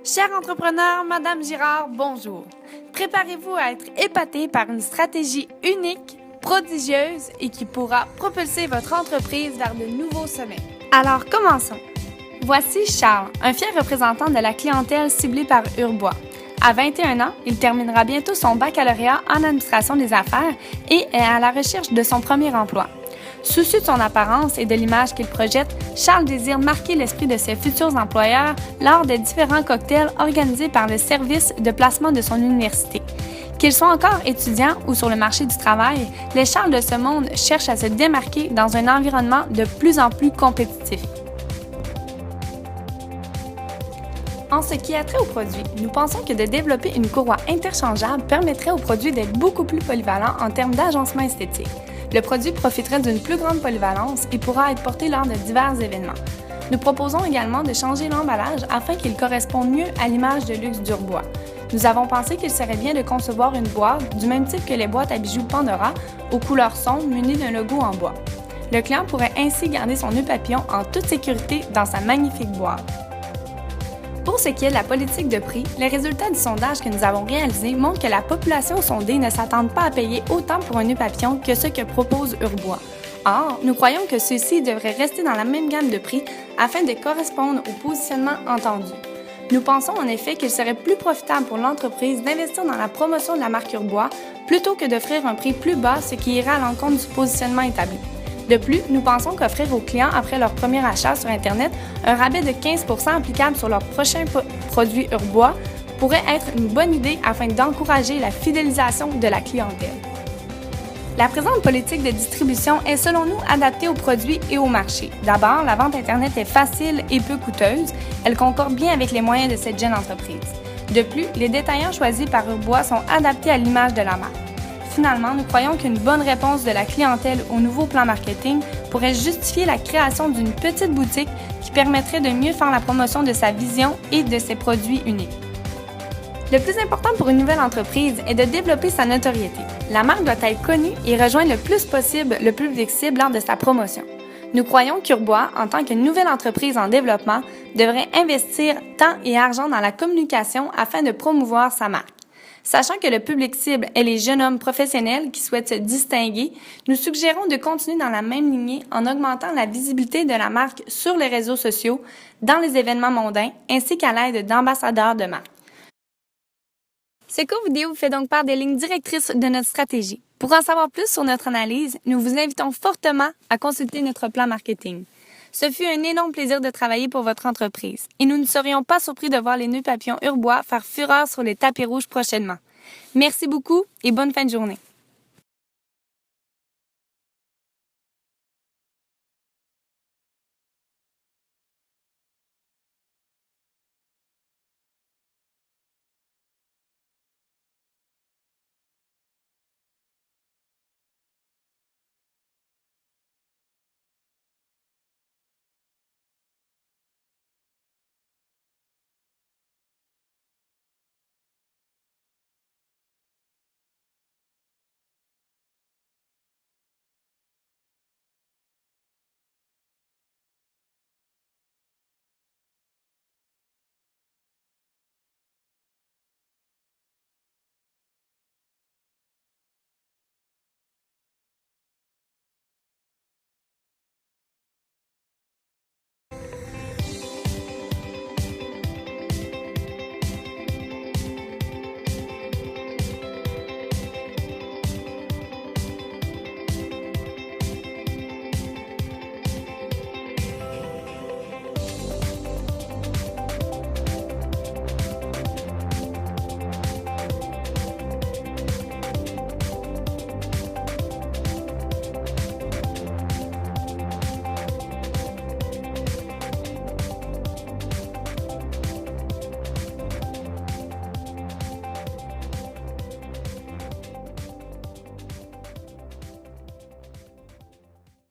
Chers entrepreneurs, Madame Girard, bonjour. Préparez-vous à être épaté par une stratégie unique, prodigieuse et qui pourra propulser votre entreprise vers de nouveaux sommets. Alors, commençons. Voici Charles, un fier représentant de la clientèle ciblée par Urbois. À 21 ans, il terminera bientôt son baccalauréat en administration des affaires et est à la recherche de son premier emploi. Soucieux de son apparence et de l'image qu'il projette, Charles désire marquer l'esprit de ses futurs employeurs lors des différents cocktails organisés par le service de placement de son université. Qu'ils soient encore étudiants ou sur le marché du travail, les Charles de ce monde cherchent à se démarquer dans un environnement de plus en plus compétitif. En ce qui a trait aux produits, nous pensons que de développer une courroie interchangeable permettrait aux produits d'être beaucoup plus polyvalents en termes d'agencement esthétique. Le produit profiterait d'une plus grande polyvalence et pourra être porté lors de divers événements. Nous proposons également de changer l'emballage afin qu'il corresponde mieux à l'image de luxe d'Urbois. Nous avons pensé qu'il serait bien de concevoir une boîte du même type que les boîtes à bijoux Pandora, aux couleurs sombres munies d'un logo en bois. Le client pourrait ainsi garder son nœud papillon en toute sécurité dans sa magnifique boîte. Pour ce qui est de la politique de prix, les résultats du sondage que nous avons réalisé montrent que la population sondée ne s'attend pas à payer autant pour un nœud papillon que ce que propose Urbois. Or, nous croyons que ceux-ci devraient rester dans la même gamme de prix afin de correspondre au positionnement entendu. Nous pensons en effet qu'il serait plus profitable pour l'entreprise d'investir dans la promotion de la marque Urbois plutôt que d'offrir un prix plus bas, ce qui irait à l'encontre du positionnement établi. De plus, nous pensons qu'offrir aux clients après leur premier achat sur Internet un rabais de 15 % applicable sur leurs prochains produits Urbois pourrait être une bonne idée afin d'encourager la fidélisation de la clientèle. La présente politique de distribution est selon nous adaptée aux produits et au marché. D'abord, la vente Internet est facile et peu coûteuse. Elle concorde bien avec les moyens de cette jeune entreprise. De plus, les détaillants choisis par Urbois sont adaptés à l'image de la marque. Finalement, nous croyons qu'une bonne réponse de la clientèle au nouveau plan marketing pourrait justifier la création d'une petite boutique qui permettrait de mieux faire la promotion de sa vision et de ses produits uniques. Le plus important pour une nouvelle entreprise est de développer sa notoriété. La marque doit être connue et rejoindre le plus possible le public cible lors de sa promotion. Nous croyons qu'Urbois, en tant que nouvelle entreprise en développement, devrait investir temps et argent dans la communication afin de promouvoir sa marque. Sachant que le public cible est les jeunes hommes professionnels qui souhaitent se distinguer, nous suggérons de continuer dans la même lignée en augmentant la visibilité de la marque sur les réseaux sociaux, dans les événements mondains, ainsi qu'à l'aide d'ambassadeurs de marque. Ce court vidéo vous fait donc part des lignes directrices de notre stratégie. Pour en savoir plus sur notre analyse, nous vous invitons fortement à consulter notre plan marketing. Ce fut un énorme plaisir de travailler pour votre entreprise et nous ne serions pas surpris de voir les nœuds papillons Urbois faire fureur sur les tapis rouges prochainement. Merci beaucoup et bonne fin de journée.